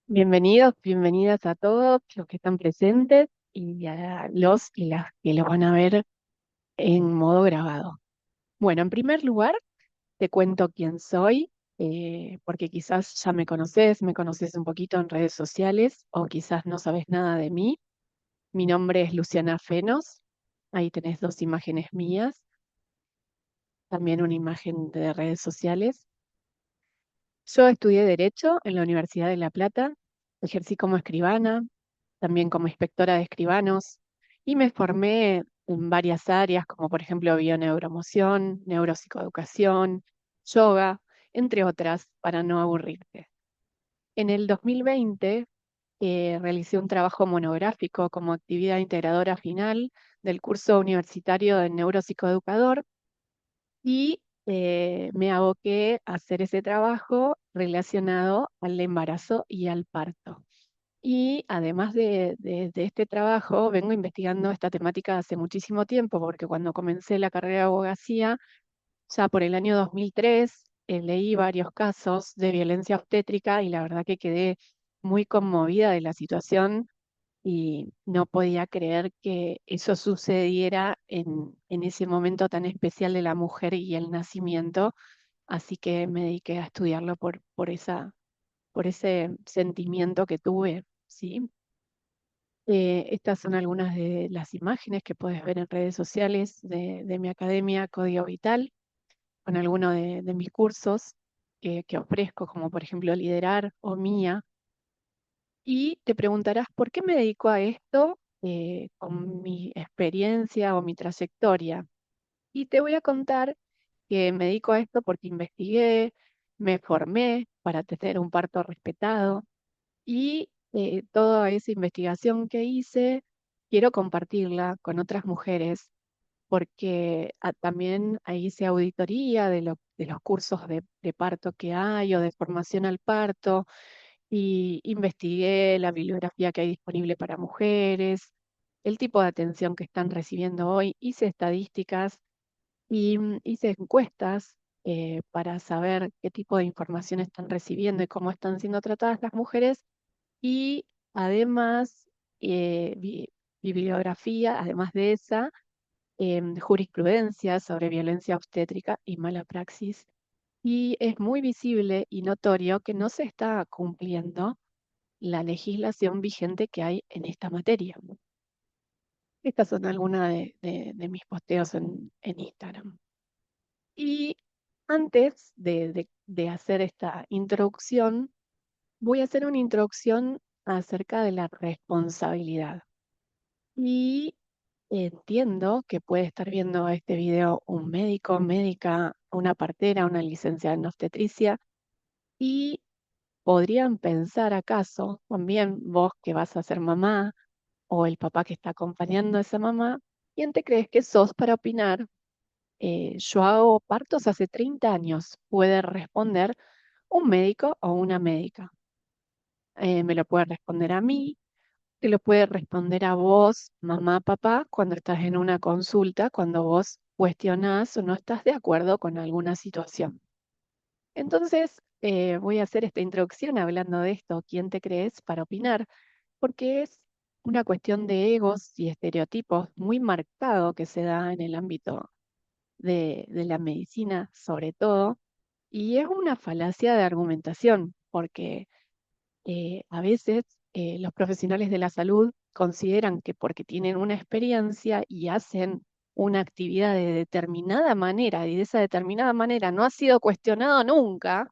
Bienvenidos, bienvenidas a todos los que están presentes y a los y las que lo van a ver en modo grabado. Bueno, en primer lugar, te cuento quién soy, porque quizás ya me conoces un poquito en redes sociales o quizás no sabes nada de mí. Mi nombre es Luciana Fenos, ahí tenés dos imágenes mías, también una imagen de redes sociales. Yo estudié Derecho en la Universidad de La Plata, ejercí como escribana, también como inspectora de escribanos, y me formé en varias áreas, como por ejemplo bioneuromoción, neuropsicoeducación, yoga, entre otras, para no aburrirte. En el 2020 realicé un trabajo monográfico como actividad integradora final del curso universitario de neuropsicoeducador y me aboqué a hacer ese trabajo relacionado al embarazo y al parto. Y además de este trabajo, vengo investigando esta temática hace muchísimo tiempo, porque cuando comencé la carrera de abogacía, ya por el año 2003, leí varios casos de violencia obstétrica y la verdad que quedé muy conmovida de la situación y no podía creer que eso sucediera en ese momento tan especial de la mujer y el nacimiento, así que me dediqué a estudiarlo por ese sentimiento que tuve, ¿sí? Estas son algunas de las imágenes que puedes ver en redes sociales de mi academia Código Vital, con algunos de mis cursos que ofrezco, como por ejemplo Liderar o Mía. Y te preguntarás, ¿por qué me dedico a esto con mi experiencia o mi trayectoria? Y te voy a contar que me dedico a esto porque investigué, me formé para tener un parto respetado y toda esa investigación que hice, quiero compartirla con otras mujeres porque también ahí hice auditoría de los cursos de parto que hay o de formación al parto y investigué la bibliografía que hay disponible para mujeres, el tipo de atención que están recibiendo hoy, hice estadísticas y hice encuestas para saber qué tipo de información están recibiendo y cómo están siendo tratadas las mujeres y además bibliografía, además de esa, jurisprudencia sobre violencia obstétrica y mala praxis. Y es muy visible y notorio que no se está cumpliendo la legislación vigente que hay en esta materia. Estas son algunas de mis posteos en Instagram. Y antes de hacer esta introducción, voy a hacer una introducción acerca de la responsabilidad. Y entiendo que puede estar viendo este video un médico, médica, una partera, una licenciada en obstetricia, y podrían pensar acaso también vos que vas a ser mamá o el papá que está acompañando a esa mamá, ¿quién te crees que sos para opinar? Yo hago partos hace 30 años, puede responder un médico o una médica. Me lo puede responder a mí, te lo puede responder a vos, mamá, papá, cuando estás en una consulta, cuando vos cuestionás o no estás de acuerdo con alguna situación. Entonces, voy a hacer esta introducción hablando de esto, ¿quién te crees para opinar? Porque es una cuestión de egos y estereotipos muy marcado que se da en el ámbito de la medicina, sobre todo, y es una falacia de argumentación, porque a veces los profesionales de la salud consideran que porque tienen una experiencia y hacen una actividad de determinada manera y de esa determinada manera no ha sido cuestionado nunca,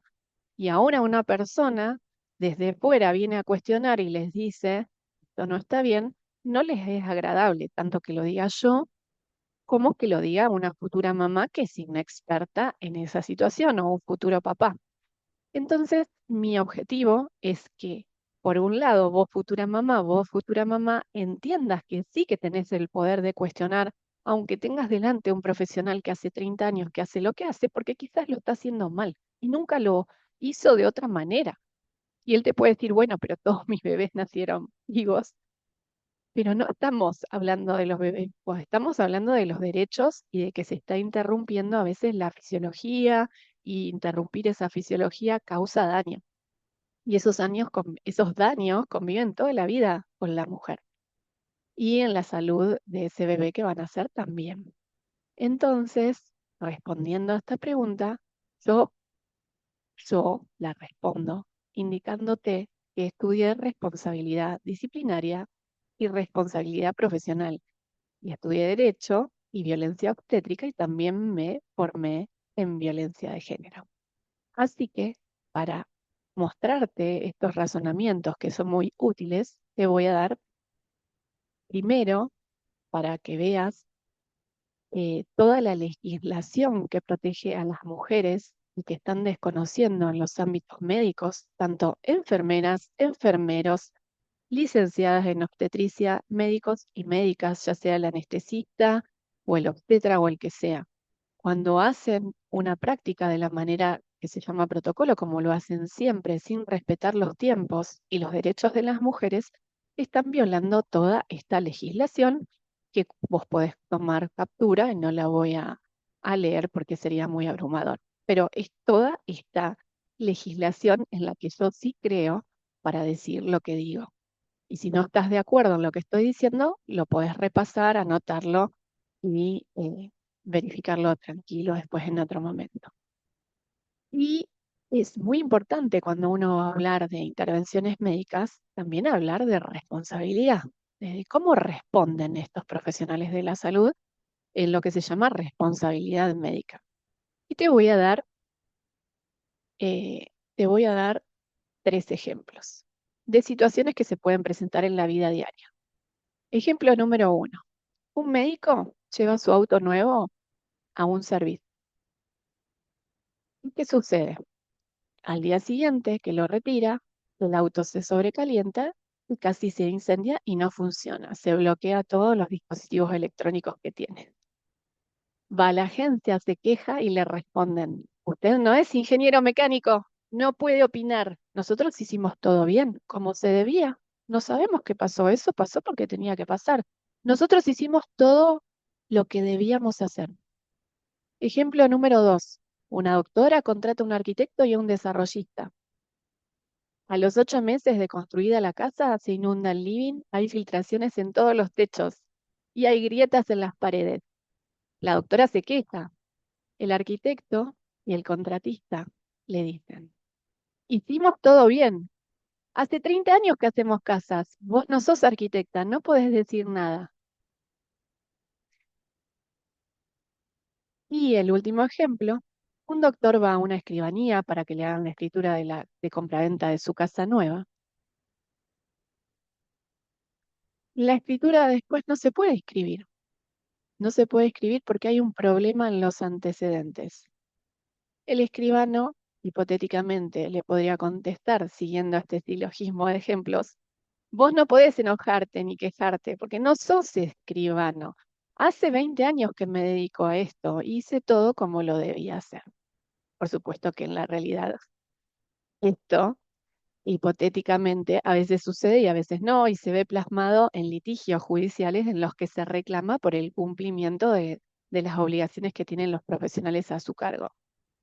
y ahora una persona desde fuera viene a cuestionar y les dice, esto no está bien, no les es agradable, tanto que lo diga yo como que lo diga una futura mamá que es inexperta en esa situación o un futuro papá. Entonces, mi objetivo es que, por un lado, vos futura mamá, entiendas que sí que tenés el poder de cuestionar, aunque tengas delante un profesional que hace 30 años que hace lo que hace, porque quizás lo está haciendo mal y nunca lo hizo de otra manera. Y él te puede decir, bueno, pero todos mis bebés nacieron vivos, pero no estamos hablando de los bebés, pues estamos hablando de los derechos y de que se está interrumpiendo a veces la fisiología y interrumpir esa fisiología causa daño. Y esos daños conviven toda la vida con la mujer y en la salud de ese bebé que van a ser también. Entonces, respondiendo a esta pregunta, yo, yo la respondo indicándote que estudié responsabilidad disciplinaria y responsabilidad profesional y estudié Derecho y violencia obstétrica y también me formé en violencia de género. Así que para mostrarte estos razonamientos que son muy útiles, te voy a dar primero para que veas toda la legislación que protege a las mujeres y que están desconociendo en los ámbitos médicos, tanto enfermeras, enfermeros, licenciadas en obstetricia, médicos y médicas, ya sea el anestesista o el obstetra o el que sea. Cuando hacen una práctica de la manera que se llama protocolo, como lo hacen siempre, sin respetar los tiempos y los derechos de las mujeres, están violando toda esta legislación que vos podés tomar captura y no la voy a leer porque sería muy abrumador. Pero es toda esta legislación en la que yo sí creo para decir lo que digo. Y si no estás de acuerdo en lo que estoy diciendo, lo podés repasar, anotarlo y verificarlo tranquilo después en otro momento. Y es muy importante cuando uno va a hablar de intervenciones médicas, también hablar de responsabilidad, de cómo responden estos profesionales de la salud en lo que se llama responsabilidad médica. Y eh, te voy a dar 3 ejemplos de situaciones que se pueden presentar en la vida diaria. Ejemplo número 1. Un médico lleva su auto nuevo a un servicio. ¿Y qué sucede? Al día siguiente que lo retira, el auto se sobrecalienta y casi se incendia y no funciona. Se bloquea todos los dispositivos electrónicos que tiene. Va a la agencia, se queja y le responden, usted no es ingeniero mecánico, no puede opinar. Nosotros hicimos todo bien, como se debía. No sabemos qué pasó, eso pasó porque tenía que pasar. Nosotros hicimos todo lo que debíamos hacer. Ejemplo número 2. Una doctora contrata a un arquitecto y a un desarrollista. A los 8 meses de construida la casa, se inunda el living, hay filtraciones en todos los techos y hay grietas en las paredes. La doctora se queja. El arquitecto y el contratista le dicen, hicimos todo bien. Hace 30 años que hacemos casas. Vos no sos arquitecta, no podés decir nada. Y el último ejemplo, un doctor va a una escribanía para que le hagan la escritura de compraventa de su casa nueva. La escritura después no se puede escribir. No se puede escribir porque hay un problema en los antecedentes. El escribano, hipotéticamente, le podría contestar, siguiendo este silogismo de ejemplos, vos no podés enojarte ni quejarte porque no sos escribano. Hace 20 años que me dedico a esto, hice todo como lo debía hacer. Por supuesto que en la realidad esto, hipotéticamente, a veces sucede y a veces no, y se ve plasmado en litigios judiciales en los que se reclama por el cumplimiento de las obligaciones que tienen los profesionales a su cargo.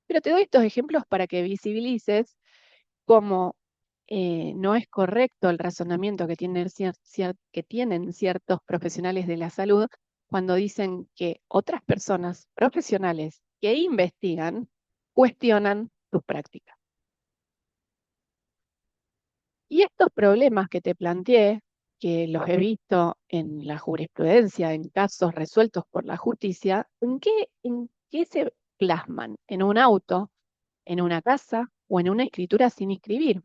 Pero te doy estos ejemplos para que visibilices cómo no es correcto el razonamiento que que tienen ciertos profesionales de la salud cuando dicen que otras personas profesionales que investigan cuestionan sus prácticas. Y estos problemas que te planteé, que los he visto en la jurisprudencia, en casos resueltos por la justicia, ¿en qué se plasman? ¿En un auto, en una casa o en una escritura sin escribir?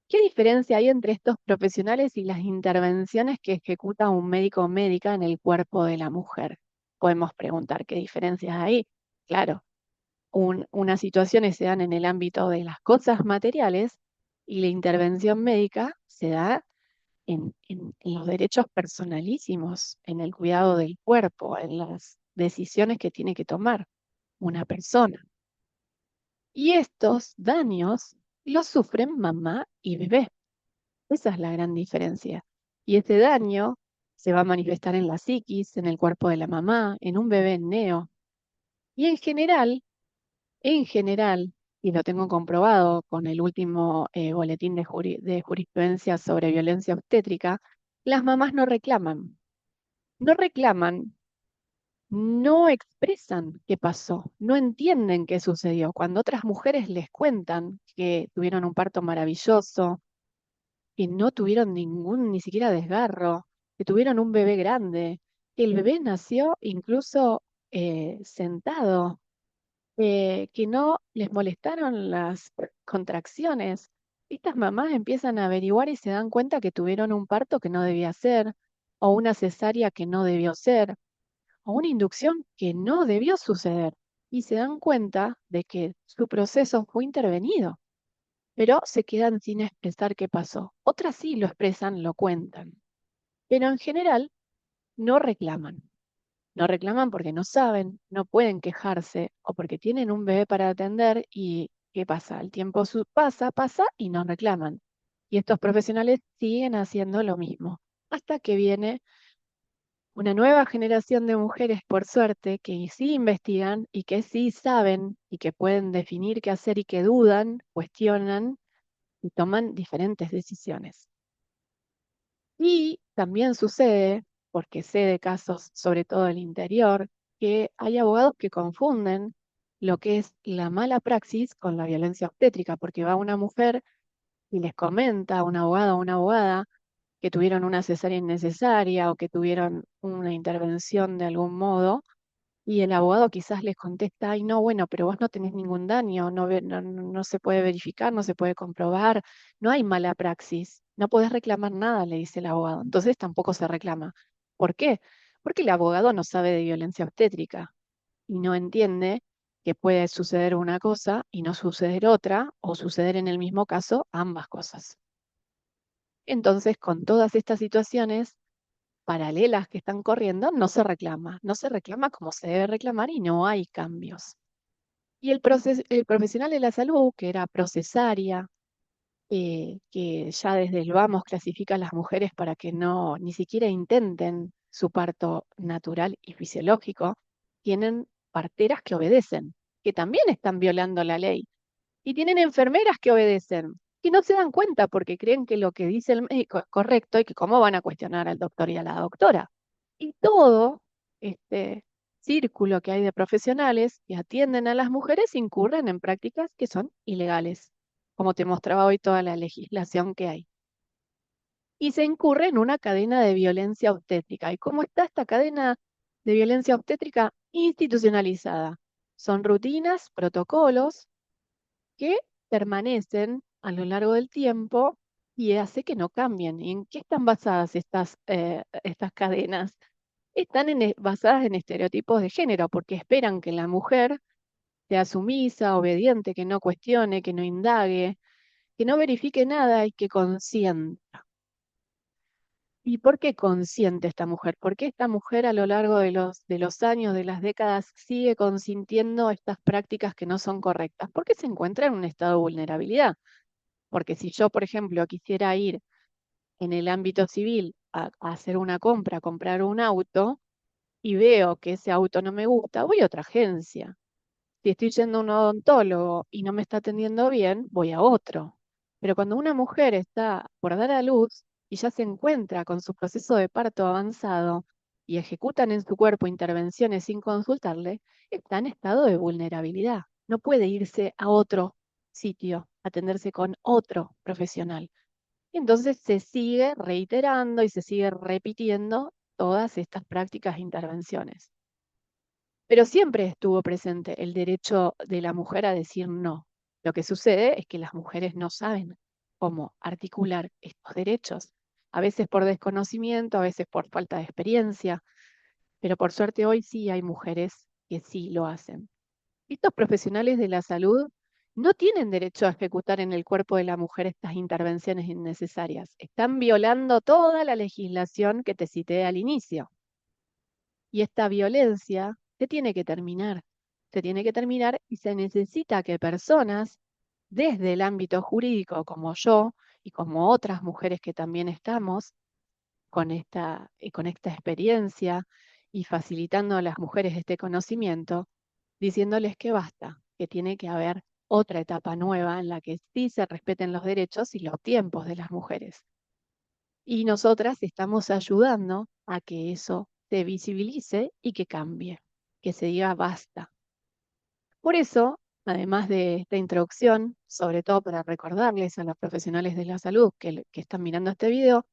¿Qué diferencia hay entre estos profesionales y las intervenciones que ejecuta un médico o médica en el cuerpo de la mujer? Podemos preguntar qué diferencias hay. Claro, unas situaciones se dan en el ámbito de las cosas materiales y la intervención médica se da en los derechos personalísimos, en el cuidado del cuerpo, en las decisiones que tiene que tomar una persona. Y estos daños los sufren mamá y bebé. Esa es la gran diferencia. Y ese daño se va a manifestar en la psiquis, en el cuerpo de la mamá, en un bebé neo. Y en general, y lo tengo comprobado con el último boletín de jurisprudencia sobre violencia obstétrica, las mamás no reclaman. No reclaman, no expresan qué pasó, no entienden qué sucedió. Cuando otras mujeres les cuentan que tuvieron un parto maravilloso, que no tuvieron ni siquiera desgarro, que tuvieron un bebé grande, que el bebé nació incluso sentado, que no les molestaron las contracciones. Estas mamás empiezan a averiguar y se dan cuenta que tuvieron un parto que no debía ser, o una cesárea que no debió ser, o una inducción que no debió suceder. Y se dan cuenta de que su proceso fue intervenido, pero se quedan sin expresar qué pasó. Otras sí lo expresan, lo cuentan, pero en general no reclaman. No reclaman porque no saben, no pueden quejarse o porque tienen un bebé para atender y ¿qué pasa? El tiempo pasa y no reclaman. Y estos profesionales siguen haciendo lo mismo hasta que viene una nueva generación de mujeres, por suerte, que sí investigan y que sí saben y que pueden definir qué hacer y que dudan, cuestionan y toman diferentes decisiones. Y también sucede, porque sé de casos, sobre todo del interior, que hay abogados que confunden lo que es la mala praxis con la violencia obstétrica, porque va una mujer y les comenta a un abogado o una abogada que tuvieron una cesárea innecesaria o que tuvieron una intervención de algún modo, y el abogado quizás les contesta, ay, no, bueno, pero vos no tenés ningún daño, no se puede verificar, no se puede comprobar, no hay mala praxis, no podés reclamar nada, le dice el abogado. Entonces tampoco se reclama. ¿Por qué? Porque el abogado no sabe de violencia obstétrica y no entiende que puede suceder una cosa y no suceder otra, o suceder en el mismo caso ambas cosas. Entonces, con todas estas situaciones paralelas que están corriendo, no se reclama como se debe reclamar y no hay cambios. Y el profesional de la salud, que era procesaria, que ya desde el vamos clasifica a las mujeres para que no ni siquiera intenten su parto natural y fisiológico, tienen parteras que obedecen, que también están violando la ley. Y tienen enfermeras que obedecen, que no se dan cuenta porque creen que lo que dice el médico es correcto y que cómo van a cuestionar al doctor y a la doctora. Y todo este círculo que hay de profesionales que atienden a las mujeres incurren en prácticas que son ilegales, como te mostraba hoy toda la legislación que hay. Y se incurre en una cadena de violencia obstétrica. ¿Y cómo está esta cadena de violencia obstétrica? Institucionalizada. Son rutinas, protocolos que permanecen a lo largo del tiempo y hace que no cambien. ¿Y en qué están basadas estas cadenas? Están basadas en estereotipos de género, porque esperan que la mujer sea sumisa, obediente, que no cuestione, que no indague, que no verifique nada y que consienta. ¿Y por qué consiente esta mujer? ¿Por qué esta mujer a lo largo de los años, de las décadas, sigue consintiendo estas prácticas que no son correctas? Porque se encuentra en un estado de vulnerabilidad. Porque si yo, por ejemplo, quisiera ir en el ámbito civil a hacer una compra, a comprar un auto, y veo que ese auto no me gusta, voy a otra agencia. Si estoy yendo a un odontólogo y no me está atendiendo bien, voy a otro. Pero cuando una mujer está por dar a luz y ya se encuentra con su proceso de parto avanzado y ejecutan en su cuerpo intervenciones sin consultarle, está en estado de vulnerabilidad. No puede irse a otro sitio, atenderse con otro profesional. Entonces se sigue reiterando y se sigue repitiendo todas estas prácticas e intervenciones. Pero siempre estuvo presente el derecho de la mujer a decir no. Lo que sucede es que las mujeres no saben cómo articular estos derechos, a veces por desconocimiento, a veces por falta de experiencia, pero por suerte hoy sí hay mujeres que sí lo hacen. Estos profesionales de la salud no tienen derecho a ejecutar en el cuerpo de la mujer estas intervenciones innecesarias. Están violando toda la legislación que te cité al inicio. Y esta violencia se tiene que terminar. Se tiene que terminar y se necesita que personas desde el ámbito jurídico, como yo y como otras mujeres que también estamos con esta experiencia y facilitando a las mujeres este conocimiento, diciéndoles que basta, que tiene que haber otra etapa nueva en la que sí se respeten los derechos y los tiempos de las mujeres. Y nosotras estamos ayudando a que eso se visibilice y que cambie, que se diga basta. Por eso, además de esta introducción, sobre todo para recordarles a los profesionales de la salud que están mirando este video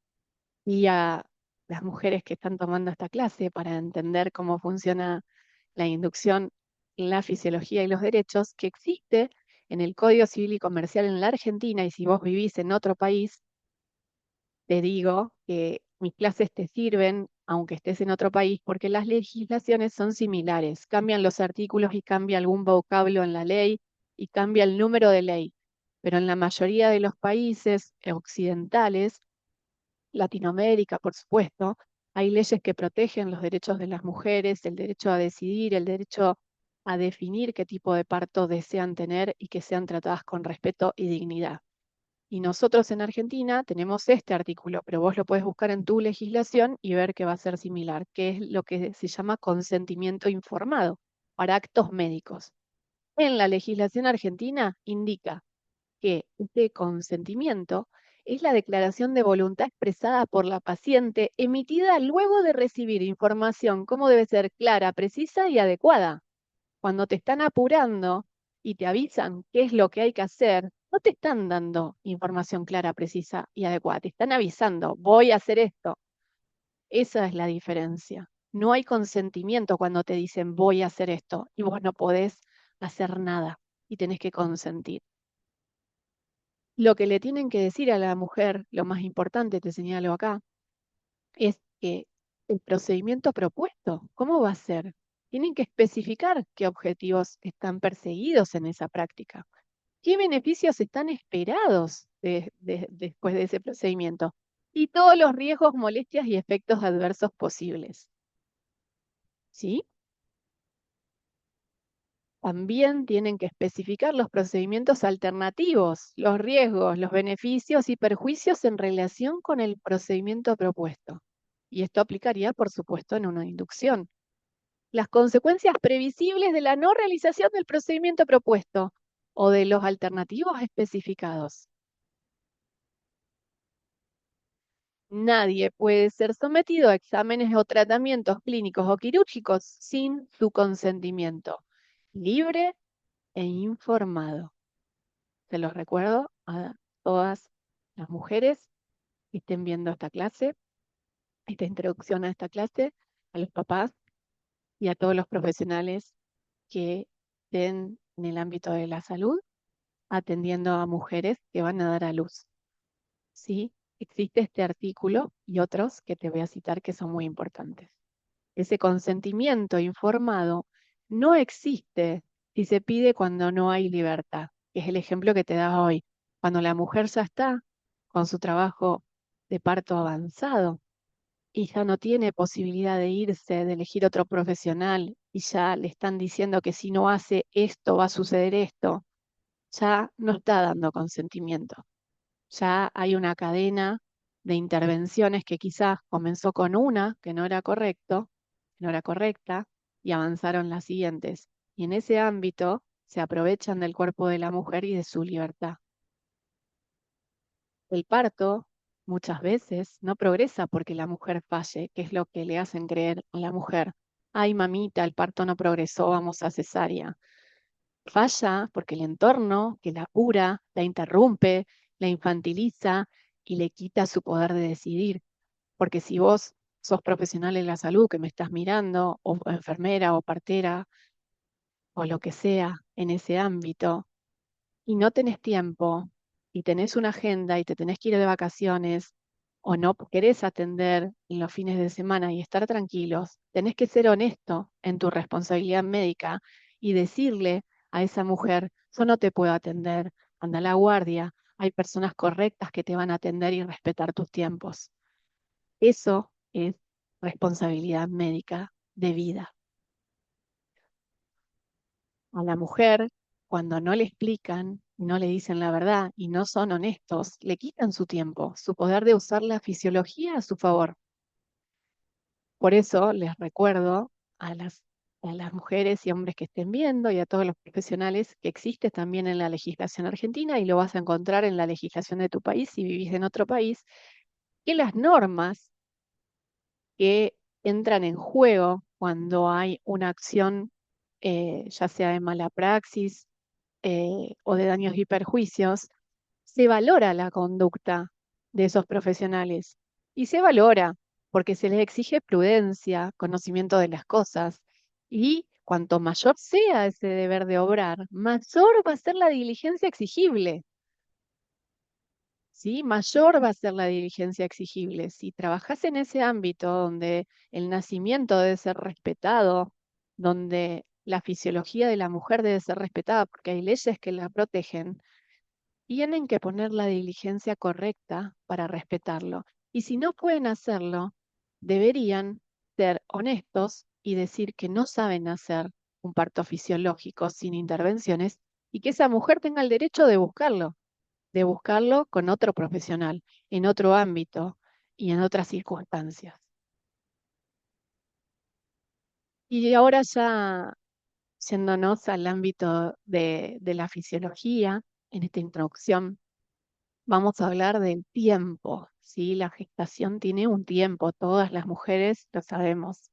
y a las mujeres que están tomando esta clase para entender cómo funciona la inducción, la fisiología y los derechos, que existe en el Código Civil y Comercial en la Argentina, y si vos vivís en otro país, te digo que mis clases te sirven aunque estés en otro país, porque las legislaciones son similares. Cambian los artículos y cambia algún vocablo en la ley y cambia el número de ley. Pero en la mayoría de los países occidentales, Latinoamérica, por supuesto, hay leyes que protegen los derechos de las mujeres, el derecho a decidir, el derecho a definir qué tipo de parto desean tener y que sean tratadas con respeto y dignidad. Y nosotros en Argentina tenemos este artículo, pero vos lo puedes buscar en tu legislación y ver que va a ser similar, que es lo que se llama consentimiento informado para actos médicos. En la legislación argentina indica que este consentimiento es la declaración de voluntad expresada por la paciente emitida luego de recibir información como debe ser clara, precisa y adecuada. Cuando te están apurando y te avisan qué es lo que hay que hacer, no te están dando información clara, precisa y adecuada, te están avisando, voy a hacer esto. Esa es la diferencia. No hay consentimiento cuando te dicen voy a hacer esto y vos no podés hacer nada y tenés que consentir. Lo que le tienen que decir a la mujer, lo más importante, te señalo acá, es que el procedimiento propuesto, ¿cómo va a ser? Tienen que especificar qué objetivos están perseguidos en esa práctica, qué beneficios están esperados después de ese procedimiento y todos los riesgos, molestias y efectos adversos posibles. ¿Sí? También tienen que especificar los procedimientos alternativos, los riesgos, los beneficios y perjuicios en relación con el procedimiento propuesto. Y esto aplicaría, por supuesto, en una inducción. Las consecuencias previsibles de la no realización del procedimiento propuesto o de los alternativos especificados. Nadie puede ser sometido a exámenes o tratamientos clínicos o quirúrgicos sin su consentimiento, libre e informado. Se los recuerdo a todas las mujeres que estén viendo esta clase, esta introducción a esta clase, a los papás y a todos los profesionales que estén en el ámbito de la salud atendiendo a mujeres que van a dar a luz. ¿Sí? Existe este artículo y otros que te voy a citar que son muy importantes. Ese consentimiento informado no existe si se pide cuando no hay libertad, que es el ejemplo que te daba hoy. Cuando la mujer ya está con su trabajo de parto avanzado y ya no tiene posibilidad de irse, de elegir otro profesional y ya le están diciendo que si no hace esto va a suceder esto, ya no está dando consentimiento. Ya hay una cadena de intervenciones que quizás comenzó con una que no era correcto, no era correcta, y avanzaron las siguientes. Y en ese ámbito se aprovechan del cuerpo de la mujer y de su libertad. El parto muchas veces no progresa porque la mujer falle, que es lo que le hacen creer a la mujer. Ay, mamita, el parto no progresó, vamos a cesárea. Falla porque el entorno que la apura, la interrumpe, la infantiliza y le quita su poder de decidir. Porque si vos sos profesional en la salud que me estás mirando, o enfermera o partera, o lo que sea en ese ámbito, y no tenés tiempo, y tenés una agenda y te tenés que ir de vacaciones, o no querés atender en los fines de semana y estar tranquilos, tenés que ser honesto en tu responsabilidad médica y decirle a esa mujer, yo no te puedo atender, anda a la guardia, hay personas correctas que te van a atender y respetar tus tiempos. Eso es responsabilidad médica de vida. A la mujer, cuando no le explican, no le dicen la verdad y no son honestos, le quitan su tiempo, su poder de usar la fisiología a su favor. Por eso les recuerdo a las a las mujeres y hombres que estén viendo y a todos los profesionales que existe también en la legislación argentina y lo vas a encontrar en la legislación de tu país si vivís en otro país, que las normas que entran en juego cuando hay una acción, ya sea de mala praxis o de daños y perjuicios, se valora la conducta de esos profesionales y se valora porque se les exige prudencia, conocimiento de las cosas y cuanto mayor sea ese deber de obrar, mayor va a ser la diligencia exigible. ¿Sí? Mayor va a ser la diligencia exigible. Si trabajas en ese ámbito donde el nacimiento debe ser respetado, donde la fisiología de la mujer debe ser respetada, porque hay leyes que la protegen, tienen que poner la diligencia correcta para respetarlo. Y si no pueden hacerlo, deberían ser honestos y decir que no saben hacer un parto fisiológico sin intervenciones y que esa mujer tenga el derecho de buscarlo con otro profesional, en otro ámbito y en otras circunstancias. Y ahora ya yéndonos al ámbito de la fisiología, en esta introducción, vamos a hablar del tiempo, ¿sí? La gestación tiene un tiempo, todas las mujeres lo sabemos.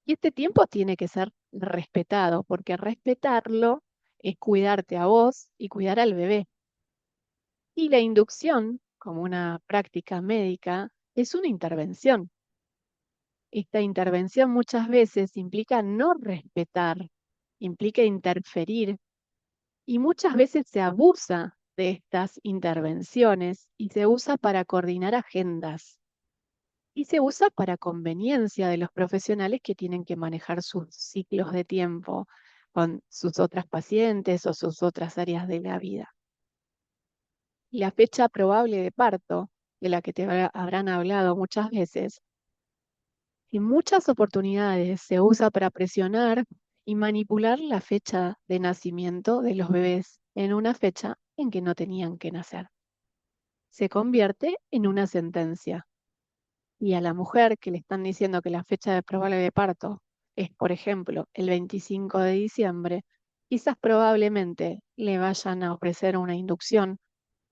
Y este tiempo tiene que ser respetado, porque respetarlo es cuidarte a vos y cuidar al bebé. Y la inducción, como una práctica médica, es una intervención. Esta intervención muchas veces implica no respetar, implica interferir y muchas veces se abusa de estas intervenciones y se usa para coordinar agendas y se usa para conveniencia de los profesionales que tienen que manejar sus ciclos de tiempo con sus otras pacientes o sus otras áreas de la vida. La fecha probable de parto, de la que te habrán hablado muchas veces, en muchas oportunidades se usa para presionar y manipular la fecha de nacimiento de los bebés en una fecha en que no tenían que nacer. Se convierte en una sentencia. Y a la mujer que le están diciendo que la fecha de probable de parto es, por ejemplo, el 25 de diciembre, quizás probablemente le vayan a ofrecer una inducción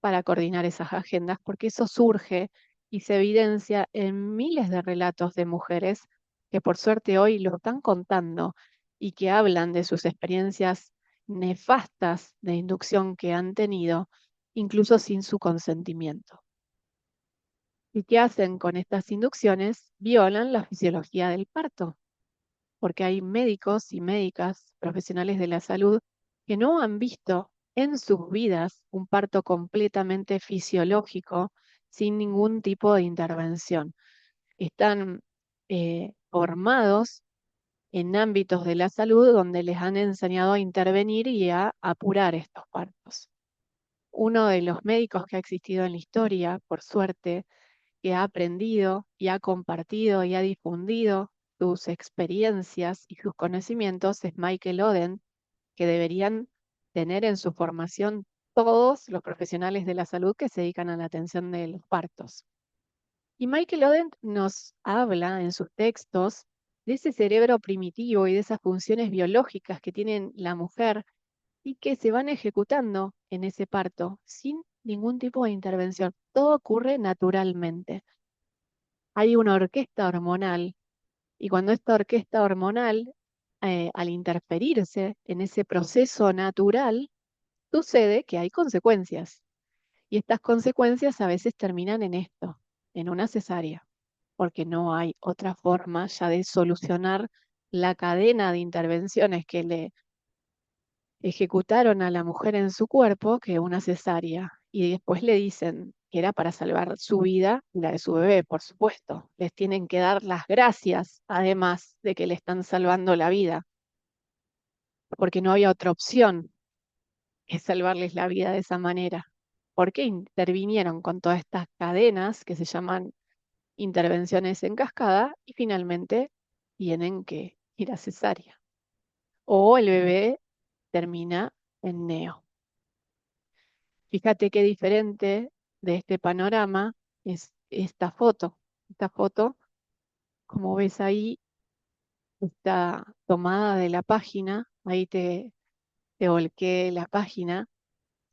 para coordinar esas agendas, porque eso surge y se evidencia en miles de relatos de mujeres que por suerte hoy lo están contando y que hablan de sus experiencias nefastas de inducción que han tenido, incluso sin su consentimiento. ¿Y qué hacen con estas inducciones? Violan la fisiología del parto, porque hay médicos y médicas, profesionales de la salud, que no han visto en sus vidas un parto completamente fisiológico sin ningún tipo de intervención. Están formados en ámbitos de la salud donde les han enseñado a intervenir y a apurar estos partos. Uno de los médicos que ha existido en la historia, por suerte, que ha aprendido y ha compartido y ha difundido sus experiencias y sus conocimientos es Michael Oden, que deberían tener en su formación todos los profesionales de la salud que se dedican a la atención de los partos. Y Michael Oden nos habla en sus textos de ese cerebro primitivo y de esas funciones biológicas que tiene la mujer y que se van ejecutando en ese parto sin ningún tipo de intervención. Todo ocurre naturalmente. Hay una orquesta hormonal y cuando esta orquesta hormonal, al interferirse en ese proceso natural, sucede que hay consecuencias y estas consecuencias a veces terminan en esto, en una cesárea, porque no hay otra forma ya de solucionar la cadena de intervenciones que le ejecutaron a la mujer en su cuerpo que una cesárea. Y después le dicen que era para salvar su vida y la de su bebé, por supuesto. Les tienen que dar las gracias, además de que le están salvando la vida, porque no había otra opción que salvarles la vida de esa manera. Porque intervinieron con todas estas cadenas que se llaman intervenciones en cascada y finalmente tienen que ir a cesárea. O el bebé termina en neo. Fíjate qué diferente de este panorama es esta foto. Esta foto, como ves ahí, está tomada de la página, ahí te volqué la página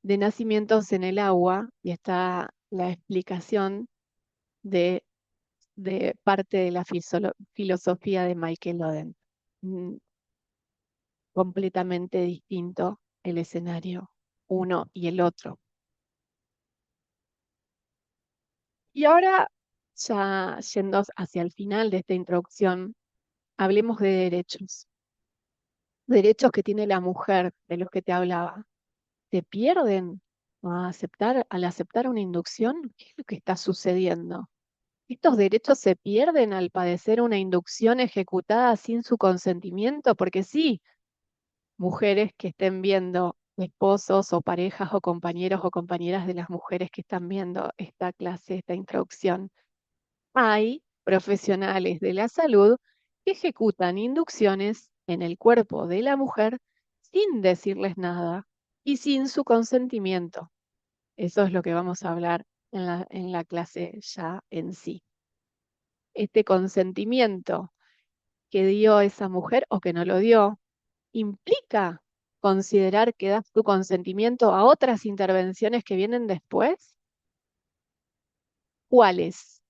de Nacimientos en el Agua y está la explicación de, de parte de la filosofía de Michael Oden. Mm, Completamente distinto el escenario, uno y el otro. Y ahora, ya yendo hacia el final de esta introducción, hablemos de derechos. Derechos que tiene la mujer, de los que te hablaba. ¿Se pierden al aceptar una inducción? ¿Qué es lo que está sucediendo? ¿Estos derechos se pierden al padecer una inducción ejecutada sin su consentimiento? Porque sí, mujeres que estén viendo esposos o parejas o compañeros o compañeras de las mujeres que están viendo esta clase, esta introducción, hay profesionales de la salud que ejecutan inducciones en el cuerpo de la mujer sin decirles nada y sin su consentimiento. Eso es lo que vamos a hablar en la clase ya en sí. Este consentimiento que dio esa mujer o que no lo dio, implica considerar que das tu consentimiento a otras intervenciones que vienen después. ¿Cuáles?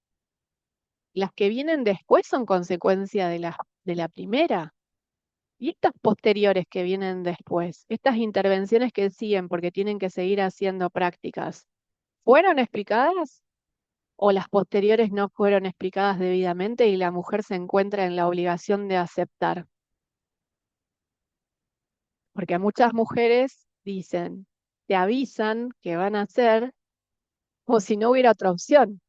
Las que vienen después son consecuencia de la primera. Y estas posteriores que vienen después, estas intervenciones que siguen porque tienen que seguir haciendo prácticas, ¿fueron explicadas? ¿O las posteriores no fueron explicadas debidamente y la mujer se encuentra en la obligación de aceptar? Porque muchas mujeres dicen, te avisan que van a hacer como si no hubiera otra opción.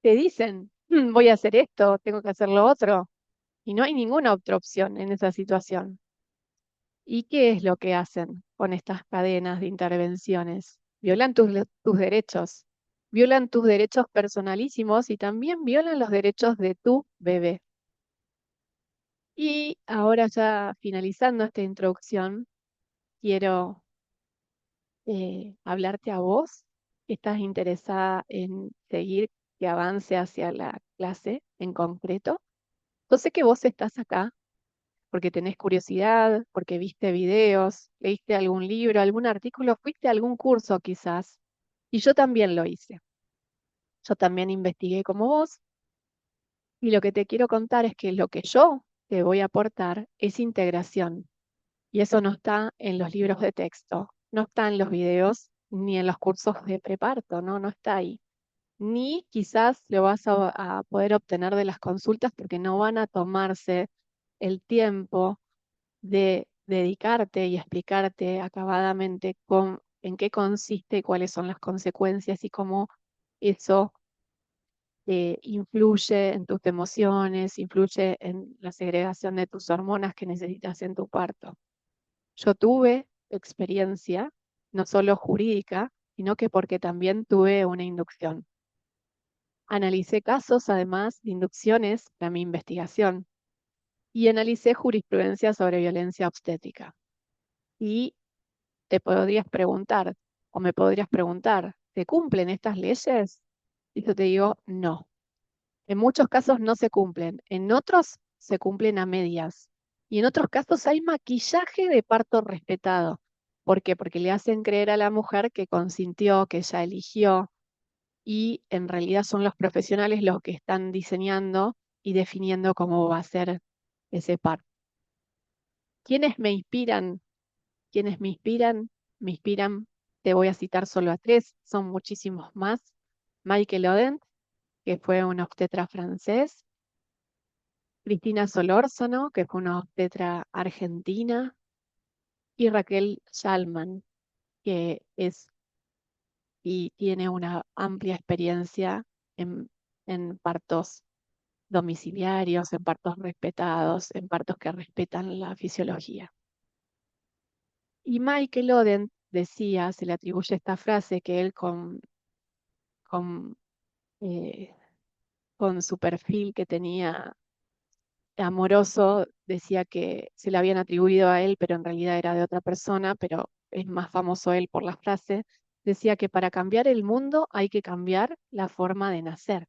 Te dicen, voy a hacer esto, tengo que hacer lo otro, y no hay ninguna otra opción en esa situación. ¿Y qué es lo que hacen con estas cadenas de intervenciones? Violan tus derechos, violan tus derechos personalísimos y también violan los derechos de tu bebé. Y ahora ya finalizando esta introducción, quiero hablarte a vos que estás interesada en seguir que avance hacia la clase en concreto. Yo sé que vos estás acá porque tenés curiosidad, porque viste videos, leíste algún libro, algún artículo, fuiste a algún curso quizás. Y yo también lo hice. Yo también investigué como vos. Y lo que te quiero contar es que lo que yo te voy a aportar es integración. Y eso no está en los libros de texto, no está en los videos ni en los cursos de preparto, no, no está ahí. Ni quizás lo vas a poder obtener de las consultas porque no van a tomarse el tiempo de dedicarte y explicarte acabadamente en qué consiste, cuáles son las consecuencias y cómo eso influye en tus emociones, influye en la segregación de tus hormonas que necesitas en tu parto. Yo tuve experiencia, no solo jurídica, sino que porque también tuve una inducción. Analicé casos, además, de inducciones para mi investigación y analicé jurisprudencia sobre violencia obstétrica. Y te podrías preguntar, o me podrías preguntar, ¿se cumplen estas leyes? Y yo te digo, no. En muchos casos no se cumplen, en otros se cumplen a medias. Y en otros casos hay maquillaje de parto respetado. ¿Por qué? Porque le hacen creer a la mujer que consintió, que ella eligió, y en realidad son los profesionales los que están diseñando y definiendo cómo va a ser ese parto. ¿Quiénes me inspiran? ¿Quiénes me inspiran? Me inspiran, te voy a citar solo a tres, son muchísimos más. Michael Oden, que fue un obstetra francés, Cristina Solórzano, que fue una obstetra argentina, y Raquel Schallman, que es y tiene una amplia experiencia en, en partos domiciliarios, en partos respetados, en partos que respetan la fisiología. Y Michael Oden decía, se le atribuye esta frase, que él con, eh, con su perfil que tenía amoroso, decía que se le habían atribuido a él, pero en realidad era de otra persona, pero es más famoso él por la frase, decía que para cambiar el mundo hay que cambiar la forma de nacer.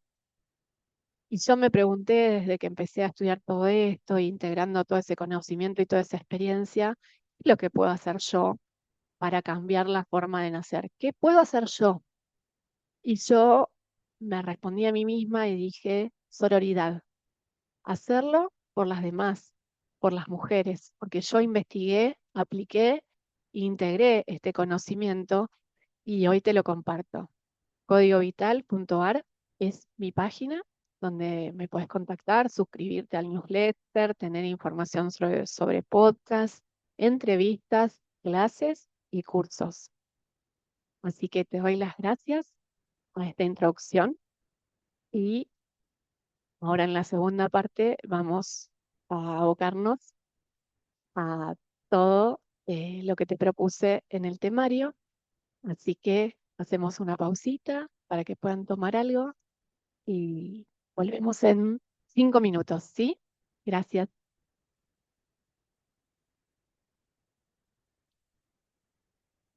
Y yo me pregunté desde que empecé a estudiar todo esto, integrando todo ese conocimiento y toda esa experiencia, ¿qué es lo que puedo hacer yo para cambiar la forma de nacer? ¿Qué puedo hacer yo? Y yo me respondí a mí misma y dije, sororidad, hacerlo por las demás, por las mujeres, porque yo investigué, apliqué, e integré este conocimiento y hoy te lo comparto. Códigovital.ar es mi página donde me puedes contactar, suscribirte al newsletter, tener información sobre podcast, entrevistas, clases y cursos. Así que te doy las gracias a esta introducción y ahora en la segunda parte vamos a abocarnos a todo lo que te propuse en el temario. Así que hacemos una pausita para que puedan tomar algo y volvemos en 5 minutos, ¿sí? Gracias.